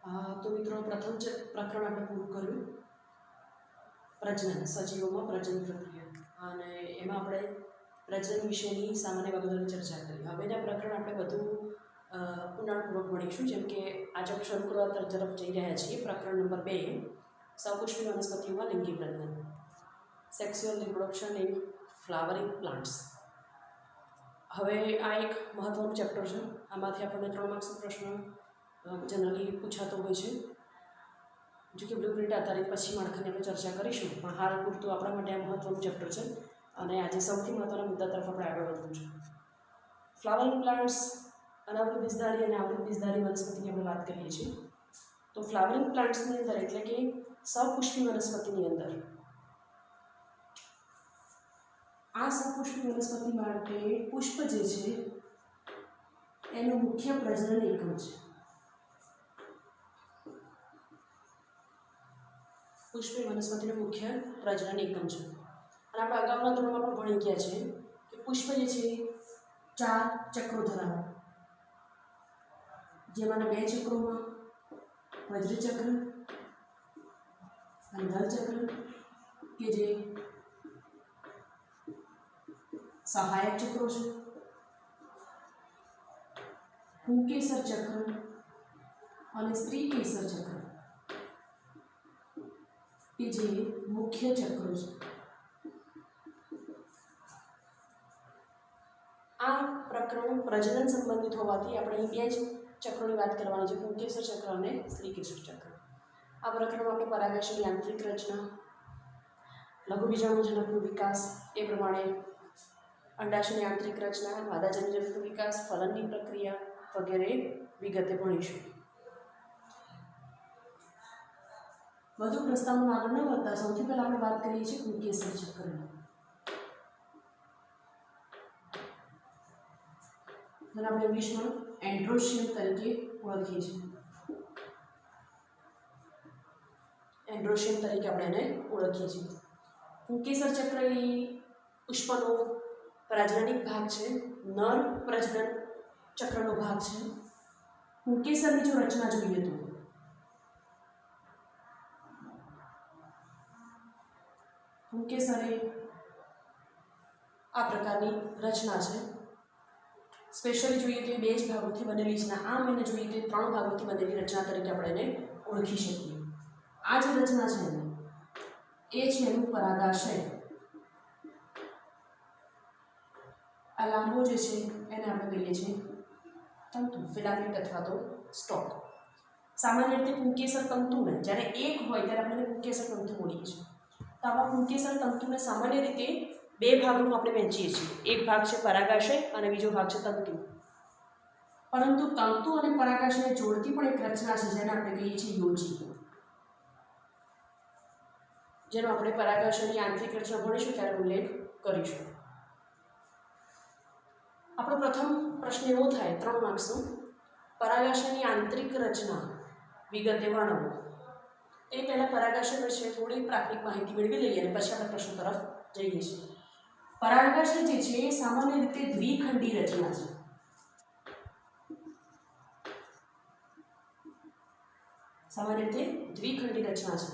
તો મિત્રો પ્રથમ પ્રકરણ આપણે પૂરું કર્યું પ્રજનન, સજીવોમાં પ્રજનન પ્રક્રિયા, અને એમાં આપણે પ્રજનન વિશેની સામાન્ય બાબતોની ચર્ચા કરી. હવેના પ્રકરણ આપણે વધુ ઊંડાણપૂર્વક ભણીશું. જેમ કે આજે આપણે શરૂ કરવા તરફ જઈ રહ્યા છીએ. પ્રકરણ નંબર 2, સપુષ્પી વનસ્પતિઓમાં લિંગી પ્રજનન, sexual reproduction in flowering plants. હવે આ એક મહત્ત્વનું ચેપ્ટર છે. આમાંથી આપણને 3 માર્ક્સનો પ્રશ્ન જનરલી પૂછાતો હોય છે. જો કે બ્લુપ્રિન્ટ આધારિત પછી માળખાની આપણે ચર્ચા કરીશું, પણ હાલ પૂરતું આપણા માટે આ મહત્ત્વનું ચેપ્ટર છે અને આજે સૌથી મહત્ત્વના મુદ્દા તરફ આપણે આગળ વધવું છે. ફ્લાવરિંગ પ્લાન્ટ્સ, અનાવૃત બીજધારી અને આવૃત બીજધારી વનસ્પતિની આપણે વાત કરીએ છીએ. તો ફ્લાવરિંગ પ્લાન્ટ્સની અંદર એટલે કે સપુષ્પી વનસ્પતિની અંદર, આ સપુષ્પી વનસ્પતિ માટે પુષ્પ જે છે એનું મુખ્ય પ્રજનન એકમ છે. પુષ્પી વનસ્પતિનું મુખ્ય પ્રજનન એકમ છે. અને આપણે અગાઉના ધોરણમાં પણ ભણી ગયા છે કે પુષ્પ જે છે 4 ચક્રો ધરાવે, જેમાંના 2 ચક્રોમાં વજ્રચક્ર અને દલચક્ર કે જે સહાયક ચક્રો છે, પુંકેસર ચક્ર અને સ્ત્રીકેસર ચક્ર કે જે મુખ્ય ચક્રો છે. આ પ્રકરણ પ્રજનન સંબંધિત હોવાથી આપણે અહીં 2 જ ચક્રોની વાત કરવાની છે, પુંકેસર ચક્ર અને સ્ત્રીકેસર ચક્ર. આ પ્રકરણમાં આપણે પરાગાશયની આંતરિક રચના, લઘુબીજાણુજનકનો વિકાસ, એ પ્રમાણે અંડાશયની આંતરિક રચના, માદાજન્યજનકનો વિકાસ, ફલનની પ્રક્રિયા વગેરે વિગતે ભણીશું. વધુ પ્રસ્તાવમાં આગળ ન વધતા સૌથી પહેલાં આપણે વાત કરીએ છીએ પુંકેસર ચક્રની. જેને આપણે ઇંગ્લિશમાં એન્ડ્રોશિયમ તરીકે ઓળખીએ છીએ. એન્ડ્રોશિયમ તરીકે આપણે એને ઓળખીએ છીએ. પુંકેસર ચક્ર એ પુષ્પનો પ્રજનનિક ભાગ છે, નર પ્રજનન ચક્રનો ભાગ છે. પુંકેસરની જો રચના જોઈએ તો પુંકેસર એ આ પ્રકારની રચના છે. સ્પેશિયલી જોઈએ તો 2 જ ભાગોથી બનેલી છે. આમ એને જોઈએ તો 3 ભાગોથી બનેલી રચના તરીકે આપણે એને ઓળખી શકીએ. આ જે રચના છે ને એ છે એનું પરાગાશય. આ લાંબો જે છે એને આપણે કહીએ છીએ તંતુ, ફિલામેન્ટ અથવા તો સ્ટોક. સામાન્ય રીતે પુંકેસર તંતુને જ્યારે એક હોય ત્યારે આપણે પુંકેસર તંતુ બોલીએ છીએ. તો આવા પુંકેસર તંતુને સામાન્ય રીતે 2 ભાગોમાં આપણે વહેંચીએ છીએ. એક ભાગ છે પરાગાશય અને બીજો ભાગ છે તંતુ. પરંતુ તંતુ અને પરાગાશયને જોડતી પણ એક રચના છે જેને આપણે કહીએ છીએ યોજી, જેનો આપણે પરાગાશયની આંતરિક રચના ભણીશું ત્યારે ઉલ્લેખ કરીશું. આપણો પ્રથમ પ્રશ્ન એવો થાય 3 માર્ક્સનો, પરાગાશયની આંતરિક રચના વિગતે વર્ણવો. એ પહેલાં પરાગાશય વિશે થોડી પ્રાથમિક માહિતી મેળવી લઈએ અને પછી આપણે પ્રશ્ન તરફ જઈએ છીએ. પરાગાશય જે છે એ સામાન્ય રીતે દ્વિખંડી રચના છે. સામાન્ય રીતે દ્વિખંડી રચના છે,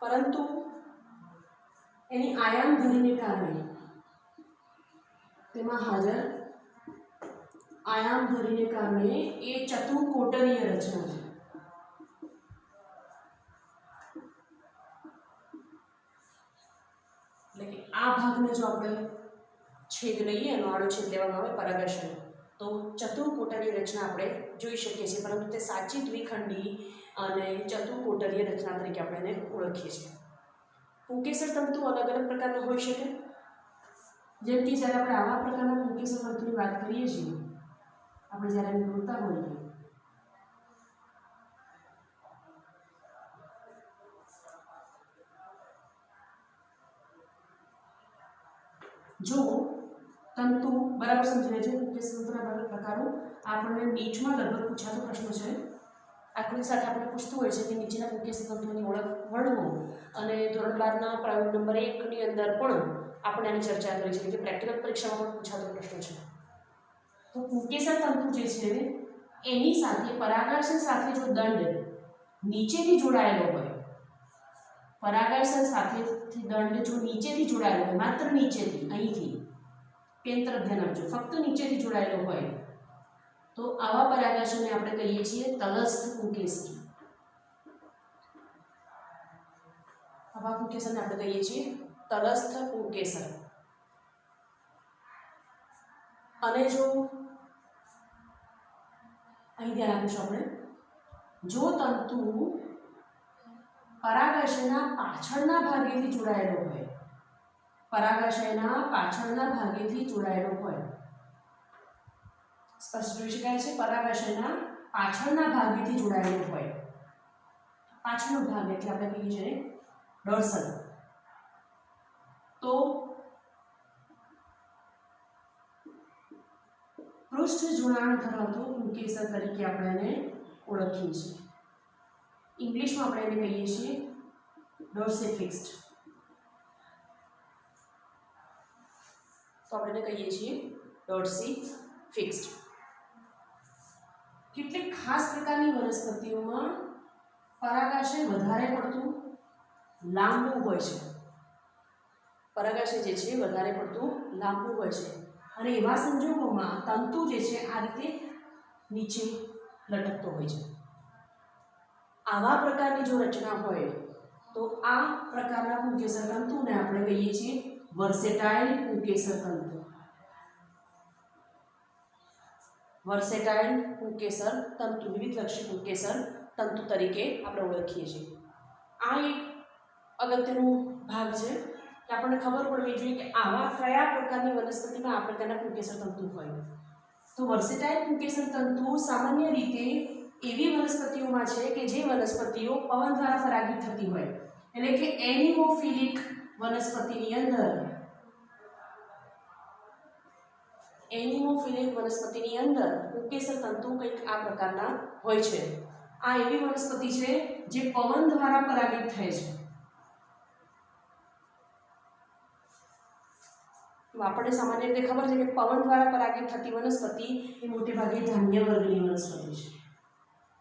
પરંતુ એની આયામ ધરીને કારણે તેમાં હાજર આયામ ધરીને કારણે એ ચતુકોટરીય રચના છે. એટલે કે આ ભાગને જો આપણે છેદ લઈએ, એનો આડો છેદ લેવામાં આવે પરાગાશય, તો ચતુર્કોટરીય રચના આપણે જોઈ શકીએ છીએ. પરંતુ તે સાચી દ્વિખંડી અને ચતુર્કોટરીય રચના તરીકે આપણે એને ઓળખીએ છીએ. પુંકેસર તંતુ અલગ અલગ પ્રકારના હોઈ શકે. જેમ કે જ્યારે આપણે આવા પ્રકારના પુંકેસર તંતુની વાત કરીએ છીએ, આપણે જ્યારે એને જોડતા હોઈએ જો તંતુ બરાબર સમજી લેજો. પુંકેસર તંતુના અલગ પ્રકારો આપણને નીચમાં લગભગ પૂછાતો પ્રશ્ન છે. આકૃતિ સાથે આપણે પૂછતું હોય છે કે નીચેના પુંકેસર તંતુની ઓળખ વર્ણવો, અને ધોરણ 12ના પ્રયોગ નંબર 1 ની અંદર પણ આપણે આની ચર્ચા કરી છે કે પ્રેક્ટિકલ પરીક્ષામાં પણ પૂછાતો પ્રશ્ન છે. તો પુંકેસર તંતુ જે છે એની સાથે પરાગાશય સાથે જો દંડ નીચેથી જોડાયેલો હોય, પરાગાશય સાથેથી દંડ જો નીચેથી જોડાયેલો હોય, માત્ર નીચેથી, અહીંથી કેન્દ્ર ધ્યાન આપજો, ફક્ત નીચેથી જોડાયેલો હોય તો આવા પરાગાશયને આપણે કહીએ છીએ તલસ્થ પુંકેસર. આવા પુંકેસરને આપણે કહીએ છીએ તલસ્થ પુંકેસર. અને જો અહીં ધ્યાન આપીશું આપણે, જો તંતુ પરાગાશયના પાછળના ભાગેથી જોડાયેલો હોય, પરાગાશયના પાછળના ભાગેથી જોડાયેલો હોય, સ્પષ્ટ જોઈ શકાય છે, પરાગાશયના પાછળના ભાગેથી જોડાયેલો હોય, પાછળનો ભાગ એટલે આપણે કહીએ છીએ ડોર્સલ, તો પૃષ્ઠ જોડાણ ધરાવતો પુંકેસર તરીકે આપણે એને ઓળખીએ છીએ. ઇંગ્લિશમાં આપણે એને કહીએ છીએ ડોર્સિફિક્સ્ડ. તો આપણે એને કહીએ છીએ ડોર્સિફિક્સ્ડ. કેટલીક ખાસ પ્રકારની વનસ્પતિઓમાં પરાગાશય વધારે પડતું લાંબુ હોય છે, પરાગાશય જે છે વધારે પડતું લાંબુ હોય છે, અને એવા સંજોગોમાં તંતુ જે છે આ રીતે નીચે લટકતો હોય છે. આવા પ્રકારની જો રચના હોય તો આ પ્રકારના પુંકેસર તંતુને આપણે કહીએ છીએ વર્સેટાઇલ પુંકેસર તંતુ. વર્સેટાઇલ પુંકેસર તંતુ, વિવિધલક્ષી પુંકેસર તંતુ તરીકે આપણે ઓળખીએ છીએ. આ એક અગત્યનો ભાગ છે કે આપણને ખબર પડવી જોઈએ કે આવા કયા પ્રકારની વનસ્પતિમાં આ પ્રકારના પુંકેસર તંતુ હોય. તો વર્સેટાઇલ પુંકેસર તંતુ સામાન્ય રીતે એવી વનસ્પતિઓમાં છે કે જે વનસ્પતિઓ પવન દ્વારા પરાગિત થતી હોય, એટલે કે એનિમોફિલિક વનસ્પતિની અંદર, એનિમોફિલિક વનસ્પતિની અંદર પુંકેસર તંતુ કંઈક આ પ્રકારના હોય છે. આ એવી વનસ્પતિ છે જે પવન દ્વારા પરાગિત થાય છે. આપણને સામાન્ય રીતે ખબર છે કે પવન દ્વારા પરાગિત થતી વનસ્પતિ એ મોટે ભાગે ધાન્ય વર્ગની વનસ્પતિ છે,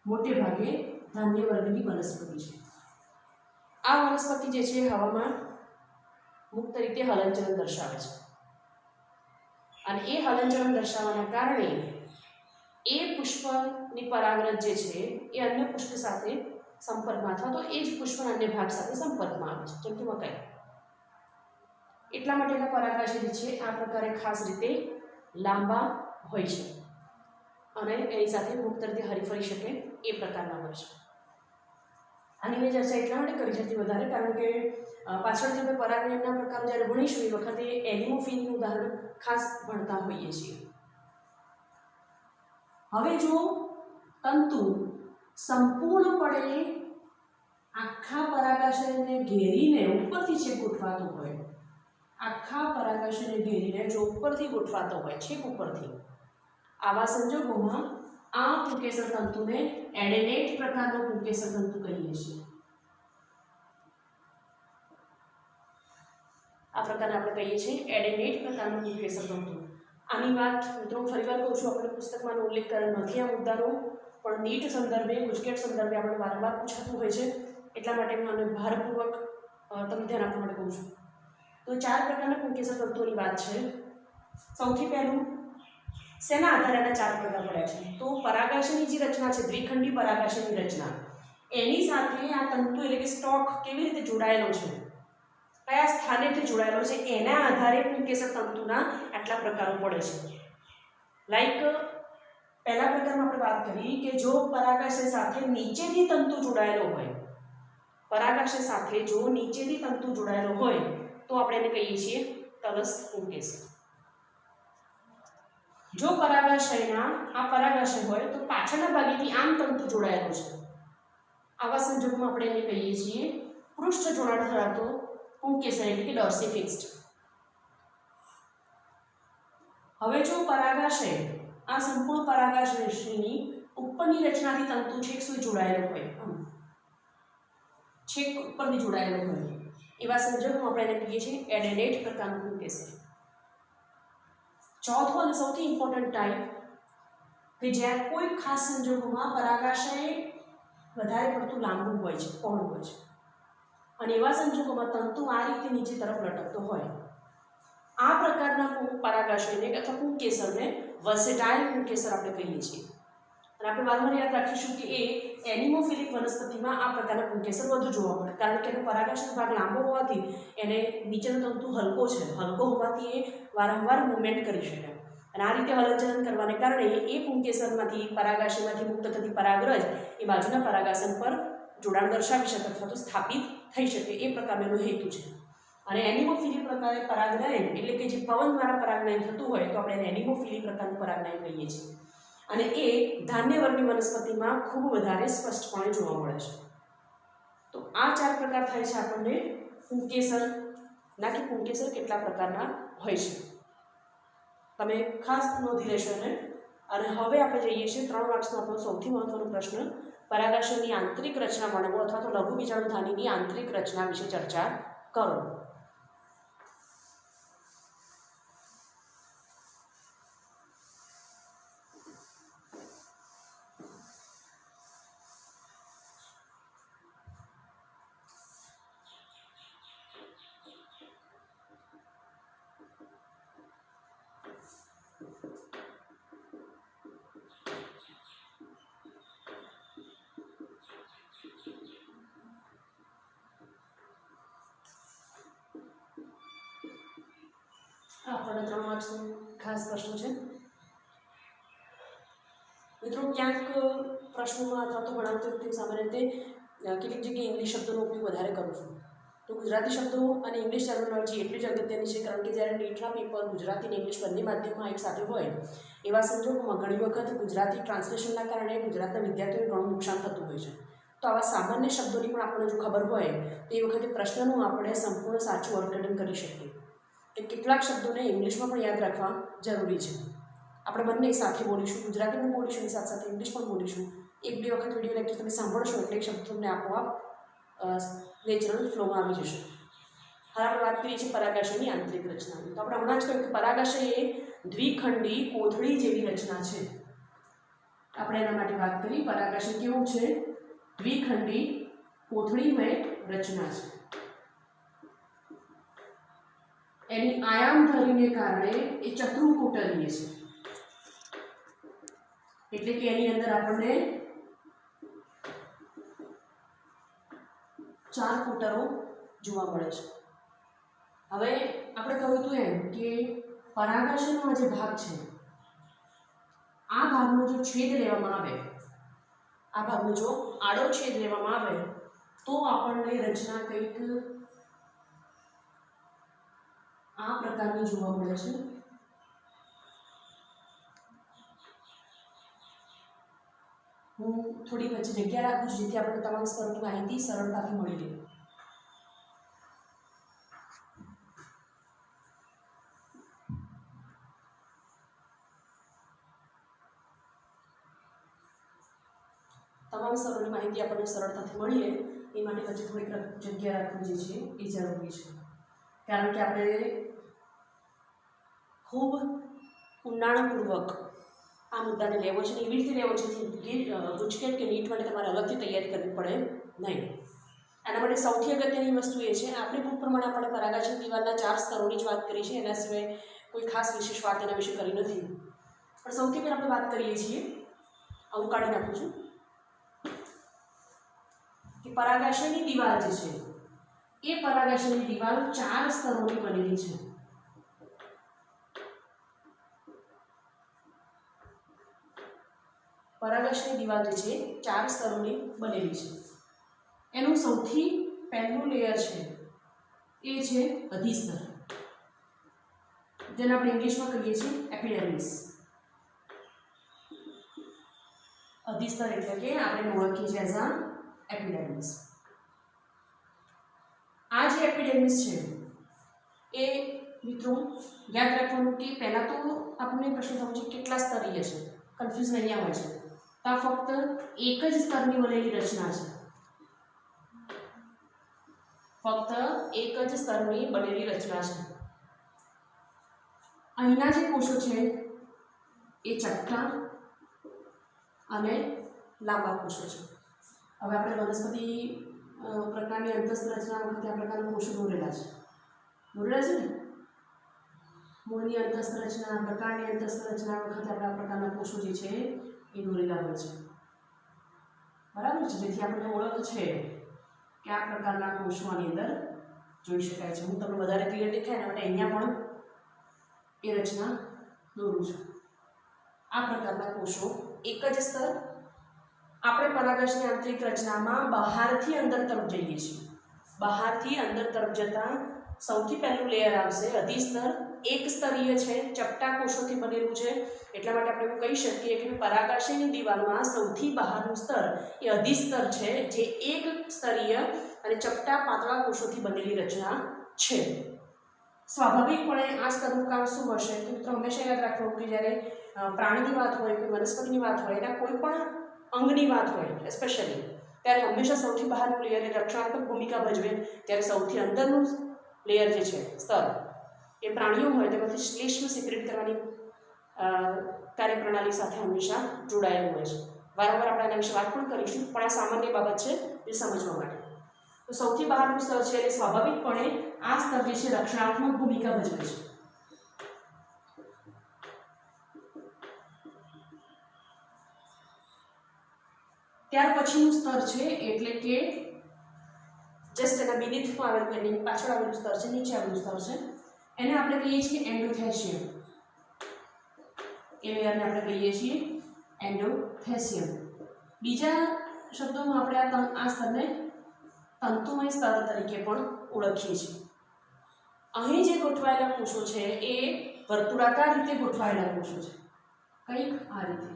મોટે ભાગે ધાન્ય વર્ગની વનસ્પતિ છે. આ વનસ્પતિ જે છે હવામાં મુક્ત રીતે હલનચલન દર્શાવે છે, અને એ હલનચલન દર્શાવવાના કારણે એ પુષ્પની પરાગરજ જે છે એ અન્ય પુષ્પ સાથે સંપર્કમાં, અથવા તો એ જ પુષ્પના અન્ય ભાગ સાથે સંપર્કમાં આવે છે, જેમ કે મકાઈ. એટલા માટે એના પરાગાશય જે છે આ પ્રકારે ખાસ રીતે લાંબા હોય છે અને એની સાથે મુક્ત રીતે હરીફરી શકે એ પ્રકારના હોય છે. આની મેં ચર્ચા એટલા માટે કરી છે વધારે, કારણ કે પાછળથી આપણે પરાગયનના પ્રકાર જ્યારે ભણીશું એ વખતે એનિમોફિલનું ઉદાહરણ ખાસ ભણતા હોઈએ છીએ. હવે જો તંતુ સંપૂર્ણપણે આખા પરાગાશયને ઘેરીને ઉપરથી છેક ગોઠવાતો હોય, આખા પરાગાશયને ઘેરીને જો ઉપરથી ગોઠવાતો હોય, છેક ઉપરથી, આવા સંજોગોમાં આ પુંકેસર તંતુને એડેનેટ પ્રકારનો પુંકેસર તંતુ કહીએ છીએ. આ પ્રકારને આપણે કહીએ છીએ એડેનેટ પ્રકારનું પુંકેસર તંતુ. આની વાત મિત્રો ફરીવાર કહું છું, આપણે પુસ્તકમાં ઉલ્લેખ કરેલ નથી આ મુદ્દાનો, પણ નીટ સંદર્ભે, ગુજકેટ સંદર્ભે આપણે વારંવાર પૂછાતું હોય છે, એટલા માટે હું આને ભારપૂર્વક તમને ધ્યાન આપવા માટે કહું છું. તો 4 પ્રકારના પુંકેસર તંતુઓની વાત છે. સૌથી પહેલું, શેના આધારે આના 4 પ્રકાર પડ્યા છે? તો પરાગાશયની જે રચના છે, દ્વિખંડી પરાગાશયની રચના, એની સાથે આ તંતુ એટલે કે સ્ટોક કેવી રીતે જોડાયેલો છે, કયા સ્થાનેથી જોડાયેલો છે, એના આધારે પુંકેસર તંતુના આટલા પ્રકારો પડે છે. લાઈક પહેલા પ્રકારમાં આપણે વાત કરી કે જો પરાગાશય સાથે નીચેથી તંતુ જોડાયેલો હોય, પરાગાશય સાથે જો નીચેથી તંતુ જોડાયેલો હોય તો આપણે એને કહીએ છીએ તલસ્થ પુંકેસર. જો પરાગાશયના આ પરાગાશય હોય તો પાછળના ભાગેથી આમ તંતુ જોડાયેલો છે, આવા સંજોગોમાં આપણે એને કહીએ છીએ પૃષ્ઠ જોડાણ ધરાવતો પુંકેસર એટલે કે ડોર્સિફિક્સ્ડ. હવે જો પરાગાશય આ સંપૂર્ણ પરાગાશયની ઉપરની રચનાથી તંતુ છેક સુધી જોડાયેલો હોય, છેક ઉપરથી જોડાયેલો હોય, એવા સંજોગોમાં આપણે એને કહીએ છીએ એડેનેટ પ્રકારનું પુંકેસર. ચોથો અને સૌથી ઇમ્પોર્ટન્ટ ટાઈપ કે જ્યાં કોઈ ખાસ સંજોગોમાં પરાગાશય વધારે પડતું લાંબુ હોય છે, પહોળું હોય છે, અને એવા સંજોગોમાં તંતુ આ રીતે નીચે તરફ લટકતો હોય. આ પ્રકારના પરાગાશયને અથવા પુંકેસરને વર્સેટાઇલ પુંકેસર આપણે કહીએ છીએ. અને આપણે વારંવાર યાદ રાખીશું કે એ એનિમોફિલિક વનસ્પતિમાં આ પ્રકારના પુંકેસર વધુ જોવા મળે, કારણ કે એનો પરાગાશયનો ભાગ લાંબો હોવાથી એને નીચેનો તંતુ હલકો છે, હલકો હોવાથી એ વારંવાર મૂવમેન્ટ કરી શકે, અને આ રીતે હલનચલન કરવાને કારણે એ પુંકેસરમાંથી પરાગાશયમાંથી મુક્ત થતી પરાગરજ એ બાજુના પરાગાસન પર જોડાણ દર્શાવી શકે અથવા તો સ્થાપિત થઈ શકે, એ પ્રકારનો હેતુ છે. અને એનિમોફિલી પ્રકારે પરાગનયન એટલે કે જે પવન દ્વારા પરાગનયન થતું હોય તો આપણે એને એનિમોફિલી પ્રકારનું પરાગનયન કહીએ છીએ, અને એ ધાન્યવર્ગની વનસ્પતિમાં ખૂબ વધારે સ્પષ્ટપણે જોવા મળે છે. તો આ 4 પ્રકાર થાય છે આપણને પુંકેસર ના, કે પુંકેસર કેટલા પ્રકારના હોય છે તમે ખાસ નોંધી લેશો ને. અને હવે આપણે જઈએ છીએ 3 માર્ક્સનો આપણો સૌથી મહત્વનો પ્રશ્ન, પરાગાશયની આંતરિક રચના વર્ણવો અથવા તો લઘુ બીજાણુધાનીની આંતરિક રચના વિશે ચર્ચા કરો. આપણને 3 માર્ક્સનો ખાસ પ્રશ્ન છે મિત્રો. ક્યાંક પ્રશ્નોમાં અથવા તો ભણાવતી વખતે સામાન્ય રીતે કેટલીક જગ્યાએ ઇંગ્લિશ શબ્દોનો ઉપયોગ વધારે કરું છું, તો ગુજરાતી શબ્દો અને ઇંગ્લિશ ટર્મિનોલોજી એટલી જ અગત્યની છે, કારણ કે જ્યારે નીટના પેપર ગુજરાતી અને ઇંગ્લિશ બંને માધ્યમમાં એક સાથે હોય એવા સંજોગોમાં ઘણી વખત ગુજરાતી ટ્રાન્સલેશનના કારણે ગુજરાતના વિદ્યાર્થીઓને ઘણું નુકસાન થતું હોય છે. તો આવા સામાન્ય શબ્દોની પણ આપણને જો ખબર હોય તો એ વખતે પ્રશ્નનું આપણે સંપૂર્ણ સાચું અર્થઘટન કરી શકીએ. કે કેટલાક શબ્દોને ઇંગ્લિશમાં પણ યાદ રાખવા જરૂરી છે. આપણે બંને સાથે બોલીશું, ગુજરાતી પણ બોલીશું, સાથે સાથે ઇંગ્લિશ પણ બોલીશું. 1-2 વખત વિડીયો લેક્ચર તમે સાંભળશો એટલે એ શબ્દ તમને આપોઆપ નેચરલ ફ્લોમાં આવી જશે. હવે આપણે વાત કરીએ છીએ પરાગાશયની આંતરિક રચનાની. તો આપણે હમણાં જ કહ્યું કે પરાગાશય એ દ્વિખંડી કોથળી જેવી રચના છે. આપણે એના માટે વાત કરી. પરાગાશય કેવું છે? દ્વિખંડી કોથળીમય રચના છે. એની આયામ ધરીને કારણે એ ચતુર્કોટલીય છે, એટલે કે એની અંદર આપણને 4 કોટરો જોવા મળે છે. હવે આપણે કહ્યું હતું એમ કે પરાગાશયનો આ જે ભાગ છે, આ ભાગનો જો છેદ લેવામાં આવે, આ ભાગનો જો આડો છેદ લેવામાં આવે તો આપણને રચના કંઈક આ પ્રકારની જોવા મળે છે. હું થોડી વચ્ચે જગ્યા રાખું છું જેથી આપણે તમામ સ્તરોની માહિતી સરળતાથી મળી રહે. તમામ સ્તરોની માહિતી આપણને સરળતાથી મળી રહે એ માટે વચ્ચે થોડીક જગ્યા રાખવી જે છે એ જરૂરી છે, કારણ કે આપણે ખૂબ ઊંડાણપૂર્વક આ મુદ્દાને લેવો છે, એવી રીતે લેવો છે કે ગુજકેટ કે નીટ માટે તમારે અલગથી તૈયારી કરવી પડે નહીં. આના માટે સૌથી અગત્યની વસ્તુ એ છે, આપણે બુક પ્રમાણે આપણે પરાગાશય દિવાલના 4 સ્તરોની જ વાત કરી છે, એના સિવાય કોઈ ખાસ વિશેષ વાત એના વિશે કરી નથી. પણ સૌથી પહેલાં આપણે વાત કરીએ છીએ, આવું કાઢી નાખું છું, કે પરાગાશયની દિવાલ જે છે એ પરાગાશયની દિવાલ 4 સ્તરોની બનેલી છે. પરાગાશયની દિવાલ જે છે 4 સ્તરોની બનેલી છે. એનું સૌથી પહેલું લેયર છે એ છે અધિસ્તર, જેને આપણે ઇંગ્લિશમાં કહીએ છીએ એપિડર્મિસ. અધિસ્તર એટલે કે આપણે ઓળખીએ છીએ એઝ એપિડર્મિસ. આ જે એપિડર્મિસ છે એ મિત્રો યાદ રાખવાનું કે પહેલાં તો આપણને પ્રશ્ન થવો છે કેટલા સ્તરીય છે, કન્ફ્યુઝન અહીંયા હોય છે. તો આ ફક્ત એક જ સ્તરની બનેલી રચના છે, ફક્ત એક જ સ્તરની બનેલી રચના છે. અહીંના જે કોષો છે એ ચપટા અને લાંબા કોષો છે. હવે આપણે વનસ્પતિ પ્રકારની અંતઃસ્તરચના વખતે આ પ્રકારના કોષો દોરેલા છે ને મૂળની અંતઃસ્તરચના પ્રકારની અંતઃસ્તરચના વખતે આપણે આ પ્રકારના કોષો જે છે એ દોરેલા હોય છે, બરાબર છે, જેથી આપણને ઓળખ છે કે આ પ્રકારના કોષો આની અંદર જોઈ શકાય છે। હું તમને વધારે ક્લિયર દેખાય ને માટે અહીંયા પણ એ રચના દોરું છું। આ પ્રકારના કોષો એક જ સ્તર આપણે પરાગશની આંતરિક રચનામાં બહારથી અંદર તરફ જઈએ છીએ, બહારથી અંદર તરફ જતા સૌથી પહેલું લેયર આવશે અધિસ્તર, એક સ્તરીય છે, ચપટા કોષોથી બનેલું છે, એટલા માટે આપણે એવું કહી શકીએ કે પરાગાશયની દિવાલમાં સૌથી બહારનું સ્તર એ અધિસ્તર છે, જે એક સ્તરીય અને ચપટા પાતળા કોષોથી બનેલી રચના છે। સ્વાભાવિકપણે આ સ્તરનું કામ શું હશે તો મિત્રો હંમેશા યાદ રાખવું કે જ્યારે પ્રાણીની વાત હોય કે વનસ્પતિની વાત હોય એના કોઈ પણ અંગની વાત હોય સ્પેશિયલી ત્યારે હંમેશા સૌથી બહારનું લેયર એ રક્ષણાત્મક ભૂમિકા ભજવે, ત્યારે સૌથી અંદરનું લેયર જે છે સ્તર એ પ્રાણીઓ હોય તેમાંથી શ્લેષ્મ સિક્રેટ કરવાની કાર્યપ્રણાલી સાથે હંમેશા જોડાયેલું હોય છે। વારંવાર આપણે આના વિશે વાત પણ કરીશું, પણ આ સામાન્ય બાબત છે એ સમજવા માટે। તો સૌથી બહારનું સ્તર છે એટલે સ્વાભાવિકપણે આ સ્તર જે છે રક્ષણાત્મક ભૂમિકા ભજવે છે। ત્યાર પછીનું સ્તર છે એટલે કે જસ્ટ એના બીનીથમાં આવેલું એની પાછળ આવેલું સ્તર છે, નીચે આવેલું સ્તર છે, એને આપણે કહીએ છીએ એન્ડોથેશિયમ। એ લેયરને આપણે કહીએ છીએ એન્ડોથેશિયમ। બીજા શબ્દોમાં આપણે આ સ્તરને તંતુમય સ્તર તરીકે પણ ઓળખીએ છીએ। અહીં જે ગોઠવાયેલા કોષો છે એ વર્તુળાકાર રીતે ગોઠવાયેલા કોષો છે, કંઈક આ રીતે।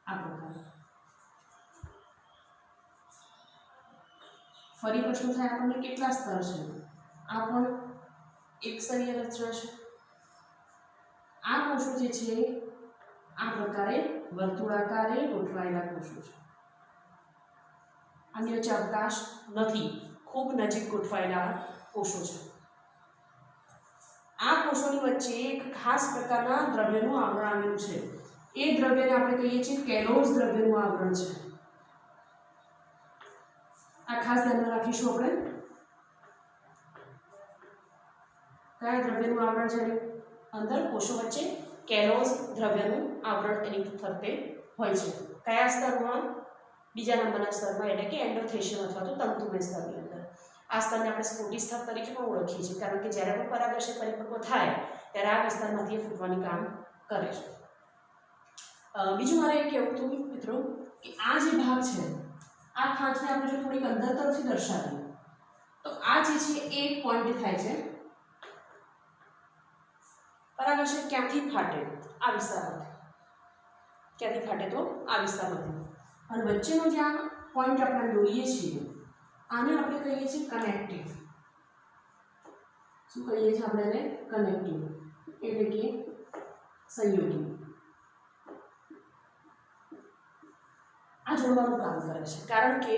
આ પ્રકાર ફરી પ્રશ્ન થાય આપણને કેટલા સ્તર છે, આ પણ એક સ્તરીય રચના છે। આ કોષો જે છે આ પ્રકારે વર્તુળાકારે ગોઠવાયેલા કોષો છે, આની વચ્ચે અવકાશ નથી, ખૂબ નજીક ગોઠવાયેલા કોષો છે। આ કોષોની વચ્ચે એક ખાસ પ્રકારના દ્રવ્યનું આવરણ આવેલું છે, એ દ્રવ્યને આપણે કહીએ છીએ કેલોઝ દ્રવ્યનું આવરણ છે। આ ખાસ ધ્યાનમાં રાખીશું આપણે કયા દ્રવ્યનું આવરણ છે અંદર કોષો વચ્ચે કેલોઝ દ્રવ્યનું આવરણ એની ફરતે હોય છે। કયા સ્તરમાં? બીજા નંબરના સ્તરમાં એટલે કે એન્ડોથેશિયમ અથવા તો તંતુમય સ્તરની અંદર। આ સ્તરને આપણે સ્ફોટી સ્તર તરીકે પણ ઓળખીએ છીએ, કારણ કે જ્યારે પણ પરાગાશય પરિપક્વ થાય ત્યારે આ વિસ્તારમાંથી ફૂટવાનું કામ કરે છે। બીજું મારે એ કહેવું હતું મિત્રો કે આ જે ભાગ છે આ ખાંચને આપણે જો થોડીક અંદર તરફથી દર્શાવીએ તો આ જે છે એ પોઈન્ટ થાય છે, પરાગાશય ક્યાંથી ફાટે? આ વિસ્તારમાંથી। ક્યાંથી ફાટે તો આ વિસ્તારમાંથી, અને વચ્ચેનો જ્યાં પોઈન્ટ આપણે દોરીએ છીએ આને આપણે કહીએ છીએ કનેક્ટિવ। શું કહીએ છીએ આપણે એને? કનેક્ટિવ એટલે કે સંયોગી। આ જોડવાનું કામ કરે છે, કારણ કે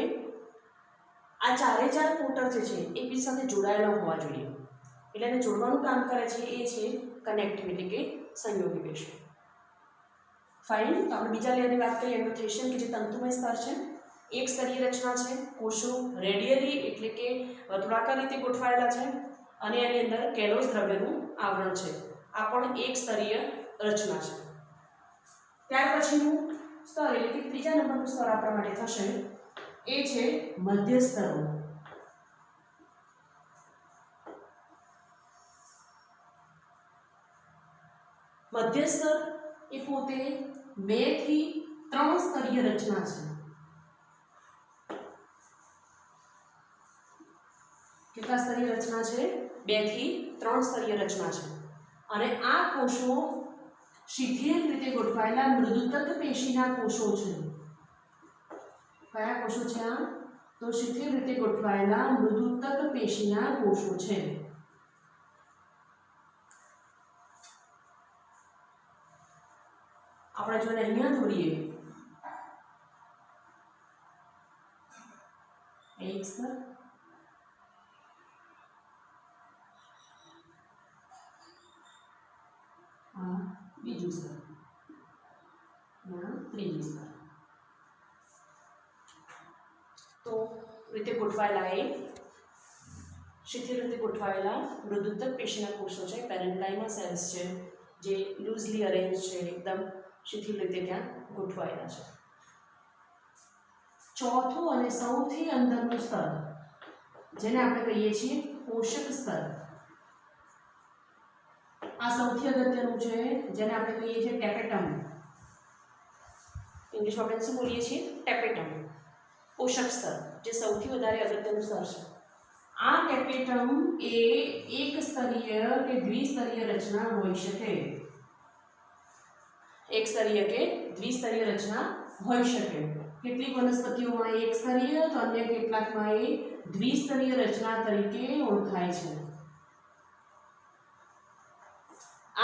આ ચારે ચાર પોટર જે છે એકબીજા સાથે જોડાયેલા હોવા જોઈએ, એટલે એને જોડવાનું કામ કરે છે એ છે કનેક્ટિવ એટલે કે સંયોગી પેશી। ફાઇન, તો આપણે બીજા લેયરની વાત કરીએ એન્ડોથેશિયમ કે જે તંતુમય સ્તર છે, એક સ્તરીય રચના છે, કોષો રેડિયલી એટલે કે વર્તુળાકાર રીતે ગોઠવાયેલા છે અને એની અંદર કેલોઝ દ્રવ્યનું આવરણ છે। આ પણ એક સ્તરીય રચના છે। ત્યાર પછીનું સ્તર એટલે કે ત્રીજા નંબરનું સ્તર આપણા માટે થશે એ છે મધ્ય સ્તરો। મધ્ય સ્તર એ પોતે 2 થી 3 સ્તરીય રચના છે। કેટલા સ્તરીય રચના છે? 2 થી 3 સ્તરીય રચના છે, અને આ કોષો શિથિલ રીતે ગોઠવાયેલા મૃદુતક પેશીના કોષો છે। કયા કોષો છે આ? તો શિથિલ રીતે ગોઠવાયેલા મૃદુતક પેશીના કોષો છે। આપણે જો અહીંયા દોરીએ એક સ્તર, ત્રીજી સ્તર. તો રીતે ગોઠવાયેલા એ શિથિલ રીતે ગોઠવાયેલા મૃદુતક પેશીના કોષો છે, પેરેન્કાઇમા સેલ્સ છે, જે લૂઝલી અરેન્જ છે, એકદમ શિથિલ રીતે ત્યાં ગોઠવાયેલા છે. ચોથું અને સૌથી અંદરનું સ્તર જેને આપણે કહીએ છીએ પોષક સ્તર, આ સૌથી અગત્યનું છે, જેને આપણે કહીએ છીએ ટેપેટમ. ઇંગ્લિશમાં આપણે શું બોલીએ છીએ? ટેપેટમ. પોષક સ્તર જે સૌથી વધારે અગત્યનું સ્તર છે. આ ટેપેટમ એ એક સ્તરીય કે દ્વિસ્તરીય રચના હોઈ શકે. એક સ્તરીય કે દ્વિસ્તરીય રચના હોઈ શકે. કેટલીક વનસ્પતિઓમાં એક સ્તરીય તો અન્ય કેટલાકમાં એ દ્વિસ્તરીય રચના તરીકે ઓળખાય છે.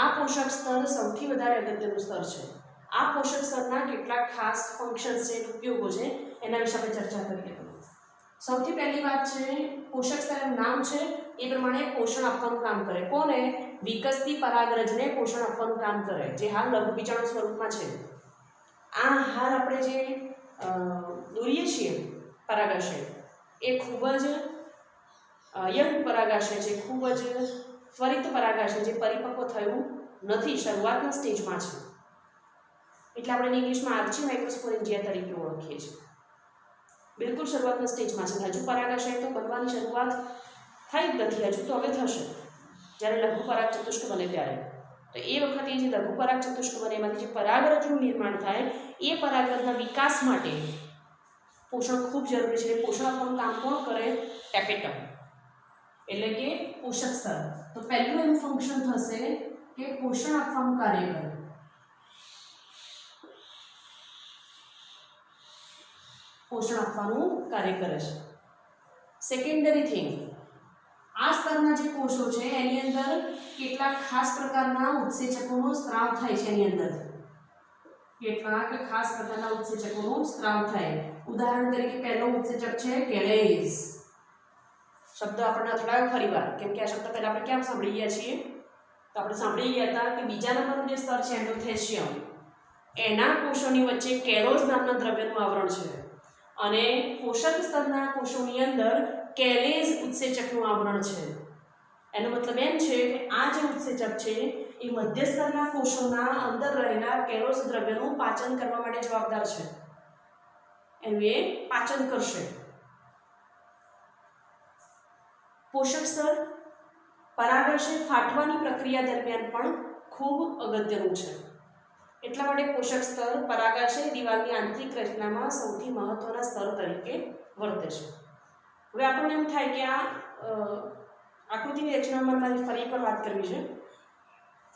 આ પોષક સ્તર સૌથી વધારે અગત્યનું સ્તર છે. આ પોષક સ્તરના કેટલાક ખાસ ફંક્શન્સ છે, ઉપયોગો છે, એના વિશે આપણે ચર્ચા કરીએ. સૌથી પહેલી વાત છે, પોષક સ્તરનું નામ છે એ પ્રમાણે પોષણ આપવાનું કામ કરે. કોને? વિકસતી પરાગરજને પોષણ આપવાનું કામ કરે, જે હાલ લઘુબીજાણુ સ્વરૂપમાં છે. આ હાલ આપણે જે દોરીએ છીએ પરાગાશય, એ ખૂબ જ યંગ પરાગાશય છે, ખૂબ જ ત્વરિત પરાગાશય, જે પરિપક્વ થયું નથી, શરૂઆતના સ્ટેજમાં છે. એટલે આપણે ઇંગ્લિશમાં આર્ચી માઇક્રોસ્પોરેન્જિયા તરીકે ઓળખીએ છીએ. બિલકુલ શરૂઆતના સ્ટેજમાં છે. હજુ પરાગાશય તો બનવાની શરૂઆત થઈ જ નથી, હજુ તો હવે થશે જ્યારે લઘુ પરાગ ચતુષ્ક બને ત્યારે. તો એ વખતે જે લઘુ પરાગ ચતુષ્ક બને એમાંથી જે પરાગરજનું નિર્માણ થાય, એ પરાગરજના વિકાસ માટે પોષણ ખૂબ જરૂરી છે. પોષણ આપવાનું કામ કોણ કરે? ટેપેટમ, એટલે કે પોષક સ્તર. તો પહેલું એનું ફંક્શન થશે કે પોષણ આપવાનું કાર્ય કરે. પોષણ આપવાનું કાર્ય કરે છે. સેકન્ડરી થિંગ, આ સ્તરના જે કોષો છે એની અંદર કેટલાક ખાસ પ્રકારના ઉત્સેચકોનો સ્ત્રાવ થાય છે. એની અંદર કેટલાક ખાસ પ્રકારના ઉત્સેચકોનો સ્ત્રાવ થાય. ઉદાહરણ તરીકે પહેલો ઉત્સેચક છે કેલેઝ. શબ્દ આપણને અથડાયો ફરીવાર, કેમ કે આ શબ્દ પહેલા આપણે ક્યાં સાંભળી ગયા છીએ? તો આપણે સાંભળી ગયા હતા કે બીજા નંબરનું જે સ્તર છે એન્ડોથેશિયમ, એના કોષોની વચ્ચે કેલોઝ નામના દ્રવ્યનું આવરણ છે, અને પોષક સ્તરના કોષોની અંદર કેલેઝ ઉત્સેચકનું આવરણ છે. એનો મતલબ એમ છે કે આ જે ઉત્સેચક છે એ મધ્ય સ્તરના કોષોના અંદર રહેલા કેલોઝ દ્રવ્યનું પાચન કરવા માટે જવાબદાર છે. એનું એ પાચન કરશે. પોષક સ્તર પરાગાશય ફાટવાની પ્રક્રિયા દરમિયાન પણ ખૂબ અગત્યનું છે. એટલા માટે પોષક સ્તર પરાગાશય દિવાલની આંતરિક રચનામાં સૌથી મહત્વના સ્તર તરીકે વર્તે છે. હવે આપણને એમ થાય કે આ આકૃતિની રચનામાં મારે ફરી એકવાર વાત કરવી છે,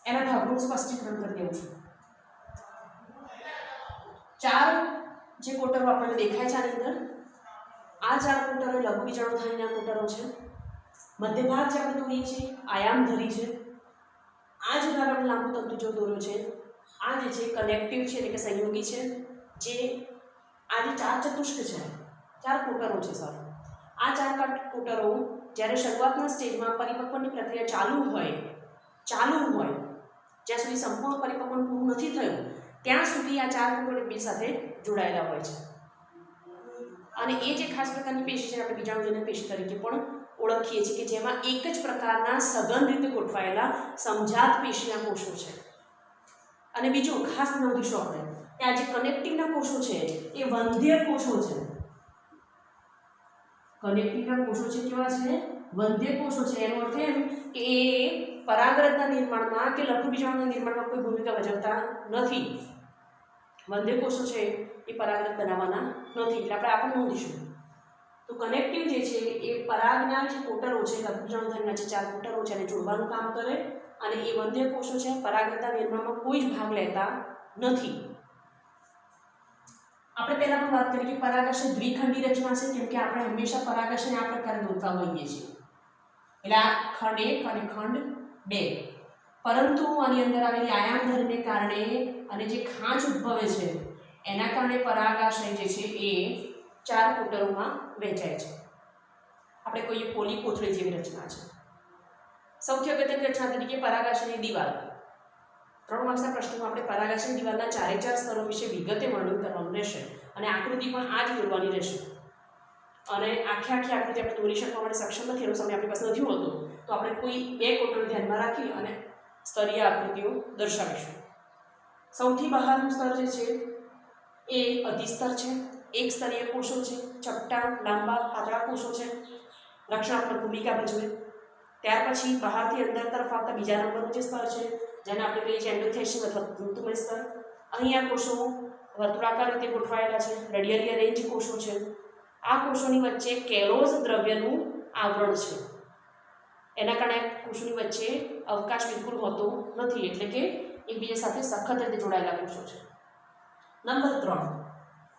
એના ભાગનું સ્પષ્ટીકરણ કરી દેવું છું. ચાર જે કોટરો આપણને દેખાય છે આની અંદર, આ ચાર કોટરો લઘુબીજાણુધાનીના કોટરો છે. મધ્ય ભાગ જે આપણે દોરીએ છીએ આયામધરી છે. આ જે ભાગ આપણે લાંબુ તંતુ જો દોર્યો છે, આ જે છે કનેક્ટિવ છે, એટલે કે સંયોગી છે. જે આ જે ચાર ચતુષ્ક છે, ચાર કોટરો છે સર, આ ચાર કોટરો જ્યારે શરૂઆતના સ્ટેજમાં પરિપક્વની પ્રક્રિયા ચાલુ હોય, જ્યાં સુધી સંપૂર્ણ પરિપક્વન પૂરું નથી થયું ત્યાં સુધી આ ચાર કોટરો એકબીજા સાથે જોડાયેલા હોય છે. અને એ જે ખાસ પ્રકારની પેશી છે આપણે બીજાણુજન્ય પેશી તરીકે પણ ઓળખીએ છીએ, કે જેમાં એક જ પ્રકારના સઘન રીતે ગોઠવાયેલા સમજાત પેશીના કોષો છે. અને બીજું ખાસ નોંધીશું આપણે કે આ જે કનેક્ટિવના કોષો છે એ વંધ્ય કોષો છે. કનેક્ટિવના કોષો છે કેવા છે? વંધ્ય કોષો છે. એનો અર્થ એમ કે એ પરાગરજના નિર્માણમાં કે લઘુબીજાણુના નિર્માણમાં કોઈ ભૂમિકા ભજવતા નથી. વંધ્ય કોષો છે એ પરાગરજ બનાવવાના નથી, એટલે આપણે આ પણ નોંધીશું. તો કનેક્ટિવ જે છે એ પરાગના જે કોટરો છે, લઘુબીજાણુધાનીના જે ચાર કોટરો છે એને જોડવાનું કામ કરે, અને એ વંધ્ય કોષો છે પરાગરજના નિર્માણમાં કોઈ જ ભાગ લેતા નથી. આપણે પહેલા પણ વાત કરી કે પરાગાશય દ્વિખંડી રચના છે, કેમ કે આપણે હંમેશા પરાગાશયને આ પ્રકારે દોરતા હોઈએ છીએ. એટલે આ ખંડ 1 અને ખંડ 2. પરંતુ આની અંદર આવેલી આયામધરીને કારણે અને જે ખાંચ ઉદ્ભવે છે એના કારણે પરાગાશય જે છે એ ચાર કોટરોમાં વહેંચાય છે. આપણે કહીએ પોલી કોથળી જેવી રચના છે. સૌથી અગત્યની રચના તરીકે પરાગાશયની દિવાલ. 3 માર્ક્સના પ્રશ્નમાં આપણે પરાગાશય દિવાલના 4 સ્તરો વિશે વિગતે વર્ણન કરવાનું રહેશે અને આકૃતિ પણ આ જ દોરવાની રહેશે. અને આખી આકૃતિ આપણે દોરી શકવા માટે સક્ષમ નથી, એનો સમય આપણી પાસે નથી હોતો, તો આપણે કોઈ 2 કોટોને ધ્યાનમાં રાખી અને સ્તરીય આકૃતિઓ દર્શાવીશું. સૌથી બહારનું સ્તર જે છે એ અધિસ્તર છે. એક સ્તરીય કોષો છે, ચપટા લાંબા પાતળા કોષો છે, રક્ષણાત્મક ભૂમિકા ભજવે. ત્યાર પછી બહારથી અંદર તરફ આવતા બીજા નંબરનું જે સ્તર છે જેને આપણે કહીએ છીએ એન્ડોથેલિયમ અથવા તંતુમય સ્તર. અહીંયા કોષો વર્તુળાકાર રીતે ગોઠવાયેલા છે, રેડિયલી અરેન્જ કોષો છે. આ કોષોની વચ્ચે કેલોઝ દ્રવ્યનું આવરણ છે. એના કારણે કોષોની વચ્ચે અવકાશ બિલકુલ હોતો નથી, એટલે કે એકબીજા સાથે સખત રીતે જોડાયેલા કોષો છે. નંબર 3,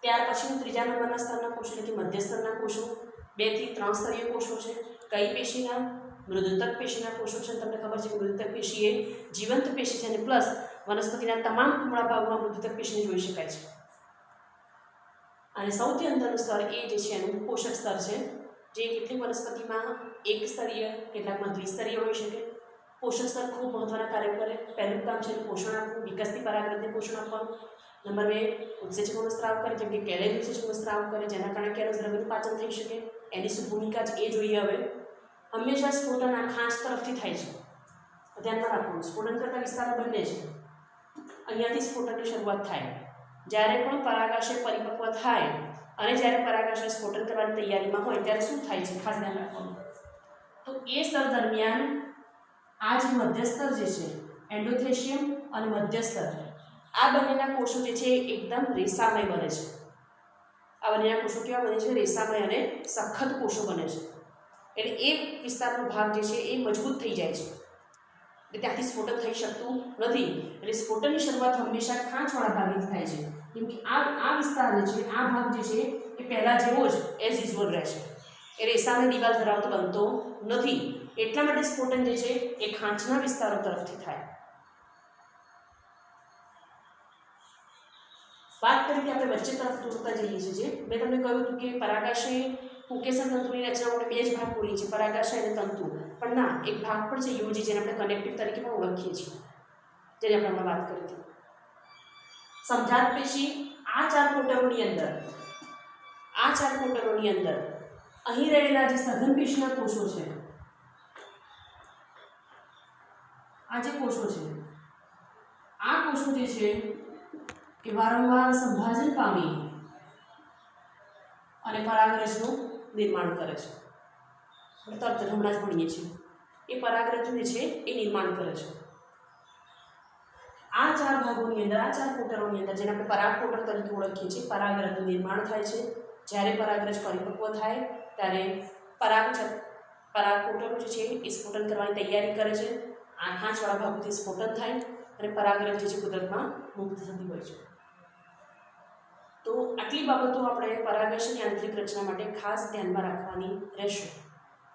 ત્યાર પછી ત્રીજા નંબરના સ્તરના કોષો એટલે કે મધ્ય સ્તરના કોષો 2 થી 3 સ્તરીય કોષો છે. કઈ પેશીના? મૃદુતક પેશીના કોષો છે. તમને ખબર છે કે મૃદુતક પેશી એ જીવંત પેશી છે અને પ્લસ વનસ્પતિના તમામ કુમળા ભાગમાં મૃદુતક પેશીને જોઈ શકાય છે. અને સૌથી અંદરનું સ્તર એ જે છે એનું પોષક સ્તર છે, જે કેટલીક વનસ્પતિમાં એક સ્તરીય, કેટલાકમાં દ્વિસ્તરીય હોઈ શકે. પોષક સ્તર ખૂબ મહત્વના કાર્ય કરે. પહેલું કામ છે પોષણ આપવું, વિકસતી પરાગરજને પોષણ આપવાનું. નંબર 2, ઉત્સેચકોનો સ્ત્રાવ કરે, જેમ કે કેલેજ ઉત્સેચકોનો સ્ત્રાવ કરે, જેના કારણે કેલોઝ દ્રવ્યનું પાચન થઈ શકે. એની શું ભૂમિકા છે એ જોઈએ. હવે હંમેશા સ્ફોટન આ ખાંચ તરફથી થાય છે, ધ્યાનમાં રાખવાનું. સ્ફોટન કરતા વિસ્તારો બંને છે. અહીંયાથી સ્ફોટનની શરૂઆત થાય. જ્યારે પણ પરાગાશય પરિપક્વ થાય અને જ્યારે પરાગાશય સ્ફોટન કરવાની તૈયારીમાં હોય ત્યારે શું થાય છે ખાસ ધ્યાન રાખવાનું. તો એ સ્તર દરમિયાન આ જે મધ્ય સ્તર જે છે એન્ડોથેલિયમ અને મધ્ય સ્તર, આ બંનેના કોષો જે છે એકદમ રેસામય બને છે. આ બંનેના કોષો કેવા બને છે? રેસામય અને સખત કોષો બને છે. એટલે એ વિસ્તારનો ભાગ જે છે એ મજબૂત થઈ જાય છે, એટલે ત્યાંથી સ્ફોટન થઈ શકતું નથી. એટલે સ્ફોટનની શરૂઆત હંમેશા ખાંચવાળા ભાગેથી થાય છે, કેમ કે આ વિસ્તાર જે છે, આ ભાગ જે છે એ પહેલાં જેવો જ એઝ યુઝ્યુઅલ રહે છે. એ રેસામય દિવાલ ધરાવતો બનતો નથી. એટલા માટે સ્ફોટન જે છે એ ખાંચના વિસ્તારો તરફથી થાય. વાત કરી કે આપણે વચ્ચે તરફ દોરતા જઈએ છીએ. મેં તમને કહ્યું હતું કે પરાગાશય પુકેસર તંતુની રચના માટે 2 જ ભાગ બોલીએ છીએ, પરાગાશય અને તંતુ. પણ ના, એક ભાગ પણ છે યોજી, જેને આપણે કનેક્ટિવ તરીકે પણ ઓળખીએ છીએ, જેની આપણે હમણાં વાત કરી હતી. સમજાત પેશી આ 4 કોટરોની અંદર, આ 4 કોટરોની અંદર અહીં રહેલા જે સઘન પેશીના કોષો છે, આ જે કોષો છે, આ કોષો જે છે કે વારંવાર સંભાજન પામી અને પરાગરજનું નિર્માણ કરે છે. તરત હમણાં જ ભણીએ છીએ એ પરાગરજ જે છે એ નિર્માણ કરે છે. આ 4 ભાગોની અંદર, આ 4 કોટરોની અંદર, જેને આપણે પરાગકોટર તરીકે ઓળખીએ છીએ, પરાગરજનું નિર્માણ થાય છે. જ્યારે પરાગરજ પરિપક્વ થાય ત્યારે પરાગકોટરો જે છે એ સ્ફોટન કરવાની તૈયારી કરે છે. આ ખાંચવાળા ભાગોથી સ્ફોટન થાય અને પરાગરજ જે છે કુદરતમાં મુક્ત થતી હોય છે. તો આટલી બાબતો આપણે પરાગાશયની આંતરિક રચના માટે ખાસ ધ્યાનમાં રાખવાની રહેશે.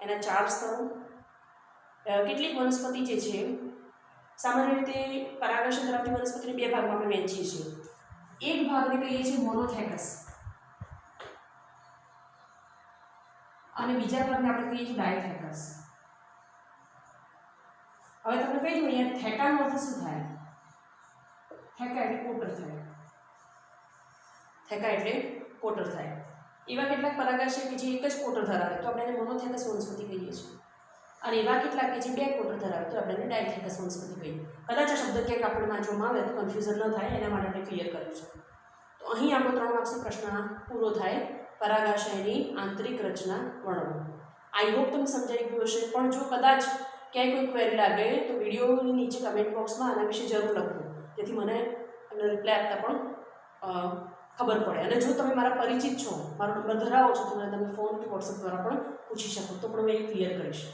એના 4 સ્તરો. કેટલીક વનસ્પતિ જે છે, સામાન્ય રીતે પરાગાશય ધરાવતી વનસ્પતિને 2 ભાગમાં આપણે વહેંચીએ છીએ. એક ભાગને કહીએ છીએ મોનોથેકસ અને બીજા ભાગને આપણે કહીએ છીએ ડાયથેકસ. હવે તમને કહી દઉં અહીંયા થેકાનો અર્થ શું થાય? થેકા એટલે કોટર થાય. થેકા એટલે કોટર થાય. એવા કેટલાક પરાગાશય કે જે એક જ કોટર ધરાવે તો આપણે એને મોનોથેકસ વનસ્પતિ કહીએ છીએ, અને એવા કેટલાક કે જે 2 કોટર ધરાવે તો આપણે એને ડાયથેકસ વનસ્પતિ કહીએ. કદાચ આ શબ્દ ક્યાંક આપણે વાંચવામાં આવે તો કન્ફ્યુઝન ન થાય એના માટે આપણે ક્લિયર કર્યું છે. તો અહીં આપણો 3 માર્ક્સનો પ્રશ્ન પૂરો થાય. પરાગાશયની આંતરિક રચના વર્ણવો. આઈ હોપ તમને સમજાઈ ગયું હશે. પણ જો કદાચ ક્યાંય કોઈ ક્વેરી લાગે તો વિડીયોની નીચે કમેન્ટ બોક્સમાં આના વિશે જરૂર લખો, જેથી મને એનો રિપ્લાય આપતા પણ ખબર પડે. અને જો તમે મારા પરિચિત છો, મારો નંબર ધરાવો છો, તો મને તમે ફોન કે વોટ્સઅપ દ્વારા પણ પૂછી શકો, તો પણ હું એ ક્લિયર કરીશ.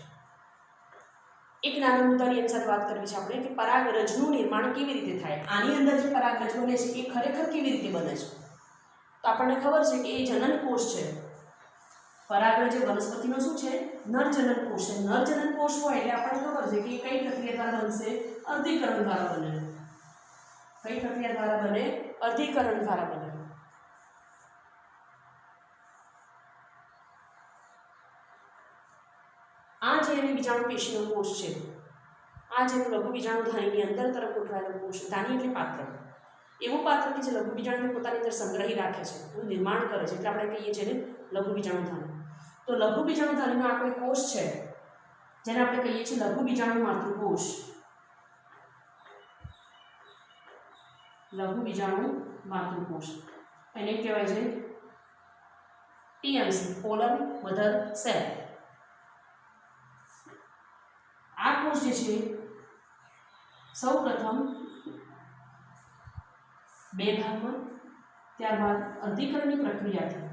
એક નાના મુદ્દાની એની સાથે વાત કરવી છે આપણે કે પરાગરજનું નિર્માણ કેવી રીતે થાય. આની અંદર જે પરાગરજ બને છે એ ખરેખર કેવી રીતે બને છે? તો આપણને ખબર છે કે એ જનન કોષ છે. પરાગરજ એ વનસ્પતિનો શું છે? નરજનન કોષ છે. નરજનન કોષ હોય એટલે આપણને ખબર છે કે કઈ પ્રક્રિયા દ્વારા બનશે? અર્ધીકરણ દ્વારા બને. કઈ પ્રક્રિયા દ્વારા બને? અર્ધીકરણ દ્વારા બને. આ જે એની બીજાણુ પેશીનો કોષ છે, આ આ જે લઘુ બીજાણુધાનીની અંદર તરફ ગોઠવાયેલો કોષ, ધાની એટલે પાત્ર, એવું પાત્ર કે જે લઘુ બીજાણુને પોતાની અંદર સંગ્રહી રાખે છે, એનું નિર્માણ કરે છે, એટલે આપણે કહીએ છીએ ને લઘુ બીજાણુધાની. તો લઘુ બીજાણુધાનીનો આ કોઈ કોષ છે જેને આપણે કહીએ છીએ લઘુ બીજાણુ માતૃકોષ. લઘુ બીજાણુ માતૃકોષ એને કહેવાય છે ટીએમસી, પોલર મધર સેલ. આ કોષ જે છે સૌ પ્રથમ બે ભાગમાં, ત્યારબાદ અધિકરણની પ્રક્રિયાથી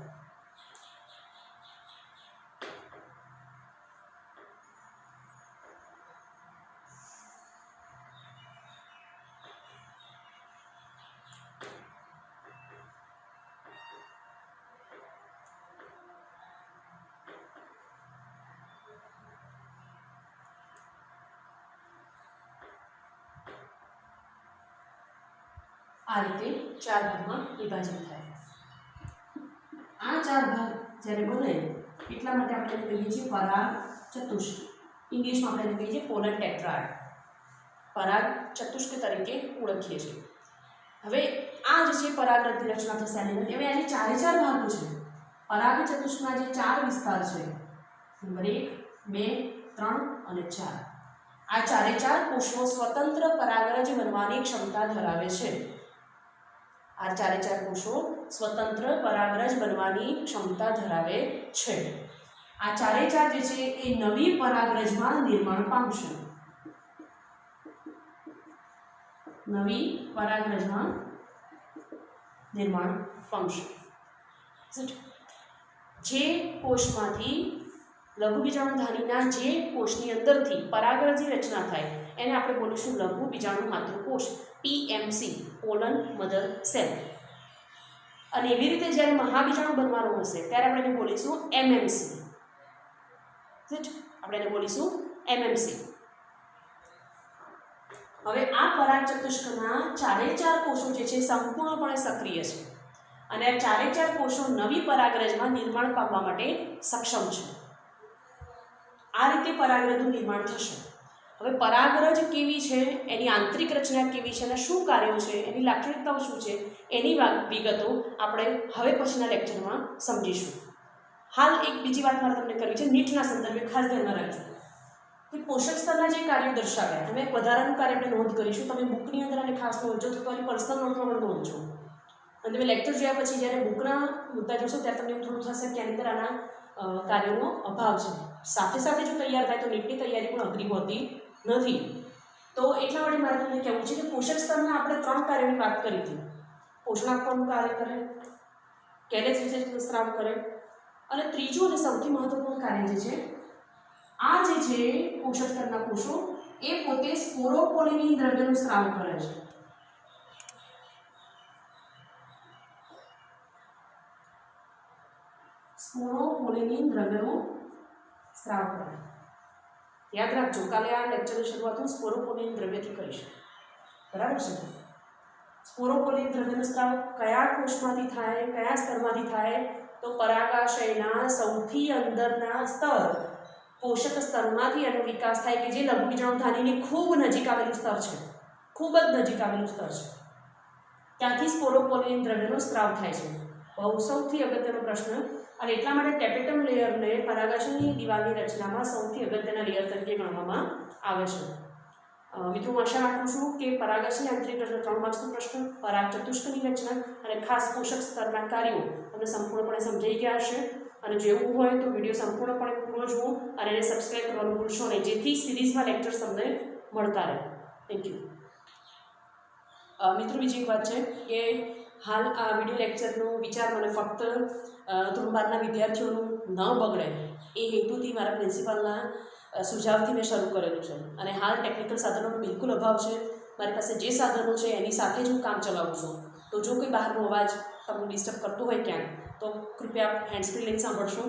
આ રીતે 4 ભાગમાં વિભાજિત થાય. આ 4 ભાગ જ્યારે બને એટલા માટે આપણે કહીએ છીએ પરાગ ચતુષ્ક. ઇંગ્લિશમાં આપણે કહીએ છીએ પોલર ટેટ્રાડ. પરાગ ચતુષ્ક તરીકે ઓળખીએ છીએ. હવે આ જે છે પરાગરંધ્રની રચના થશે આની અંદર. હવે આ જે 4 ભાગો છે પરાગ ચતુષ્કના જે 4 વિસ્તાર છે, નંબર 1, 2, 3 અને 4, આ 4 કોષો સ્વતંત્ર પરાગરજ બનવાની ક્ષમતા ધરાવે છે. આ 4 કોષો સ્વતંત્ર પરાગરજ બનવાની ક્ષમતા ધરાવે છે. આ 4 જે છે એ નવી પરાગરજમાં નિર્માણ પામશે. નવી પરાગરજમાં નિર્માણ પામશે. જે કોષમાંથી લઘુ બીજાણુધાનીના જે કોષની અંદરથી પરાગરજની રચના થાય એને આપણે બોલીશું લઘુ બીજાણુ માતૃકોષ, PMC, પોલર મધર સેલ. અને એવી રીતે જ્યારે મહાબીજાણુ બનવાનું હશે ત્યારે આપણે એને બોલીશું MMC. આપણે એને બોલીશું MMC. હવે આ પરાગ ચતુષ્કના 4 કોષો જે છે સંપૂર્ણપણે સક્રિય છે અને આ 4 કોષો નવી પરાગરજમાં નિર્માણ પામવા માટે સક્ષમ છે. આ રીતે પરાગરજનું નિર્માણ થશે. હવે પરાગરજ કેવી છે, એની આંતરિક રચના કેવી છે અને શું કાર્યો છે, એની લાક્ષણિકતાઓ શું છે, એની વિગતો આપણે હવે પછીના લેક્ચરમાં સમજીશું. હાલ એક બીજી વાત મારે તમને કરવી છે, નીટના સંદર્ભે ખાસ ધ્યાનમાં રાખજો કે પોષક સ્તરના જે કાર્યો દર્શાવ્યા અમે એક વધારાનું કાર્ય આપણે નોંધ કરીશું. તમે બુકની અંદર અને ખાસ નોંધજો તો તમારી પર્સનલ નોટમાં પણ નોંધજો. અને તમે લેક્ચર જોયા પછી જ્યારે બુકના મુદ્દા જોશો ત્યારે તમને એવું થોડું થશે કે આની અંદર આના કાર્યોનો અભાવ છે. સાથે સાથે જો તૈયાર થાય તો નીટની તૈયારી પણ અઘરી હોતી નથી. તો એટલા માટે મારે તમને કહેવું છે કે પોષક સ્તરના આપણે 3 કાર્યોની વાત કરી હતી. પોષણ આપવાનું કાર્ય કરે, કેલેસ વિશેષ સ્ત્રાવ કરે, અને ત્રીજું અને સૌથી મહત્વપૂર્ણ કાર્ય જે છે આ જે છે પોષક સ્તરના કોષો એ પોતે સ્પોરોપોલિનિન દ્રવ્યનું સ્ત્રાવ કરે છે. સ્પોરોપોલિનિન દ્રવ્યનો સ્ત્રાવ કરે. યાદ રાખજો, કાલે આ લેક્ચરની શરૂઆત હું સ્પોરોપોલિનિન દ્રવ્યથી કરીશ. બરાબર છે? સ્પોરોપોલિનિન દ્રવ્યનો સ્ત્રાવ કયા કોષમાંથી થાય, કયા સ્તરમાંથી થાય? તો પરાગાશયના સૌથી અંદરના સ્તર પોષક સ્તરમાંથી એનો વિકાસ થાય કે જે લઘુ બીજાણુધાનીની ખૂબ નજીક આવેલું સ્તર છે, ખૂબ જ નજીક આવેલું સ્તર છે. ત્યાંથી સ્પોરોપોલિનિન દ્રવ્યનો સ્ત્રાવ થાય છે. બહુ સૌથી અગત્યનો પ્રશ્ન. અને એટલા માટે ટેપેટમ લેયરને પરાગાશયની દિવાલની રચનામાં સૌથી અગત્યના લેયર તરીકે ગણવામાં આવે છે. મિત્રો, હું આશા રાખું છું કે પરાગાશયની આંતરિક રચના 3 માર્ક્સનો પ્રશ્ન, પરાગ ચતુષ્કની રચના અને ખાસ પોષક સ્તરના કાર્યો તમને સંપૂર્ણપણે સમજાઈ ગયા હશે. અને જો એવું હોય તો વિડીયો સંપૂર્ણપણે પૂરો જુઓ અને એને સબસ્ક્રાઈબ કરવાનું ભૂલશો નહીં, જેથી સિરીઝમાં લેક્ચર્સ તમને મળતા રહે. Thank you. મિત્રો, બીજી એક વાત છે કે હાલ આ વિડીયો લેક્ચરનો વિચાર મને ફક્ત ધોરણ 12ના વિદ્યાર્થીઓનું ન બગડે એ હેતુથી મારા પ્રિન્સિપાલના સુઝાવથી મેં શરૂ કરેલું છે. અને હાલ ટેકનિકલ સાધનોનો બિલકુલ અભાવ છે. મારી પાસે જે સાધનો છે એની સાથે જ હું કામ ચલાવું છું. તો જો કોઈ બહારનો અવાજ તમને ડિસ્ટર્બ કરતો હોય ક્યાંક તો કૃપયા હેન્ડ્સફ્રી લઈને સાંભળશો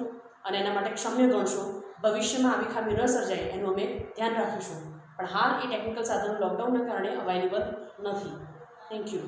અને એના માટે ક્ષમ્ય ગણશો. ભવિષ્યમાં આવી ખામી ન સર્જાય એનું અમે ધ્યાન રાખીશું. પણ હાલ એ ટેકનિકલ સાધનો લોકડાઉનના કારણે અવેલેબલ નથી. Thank you.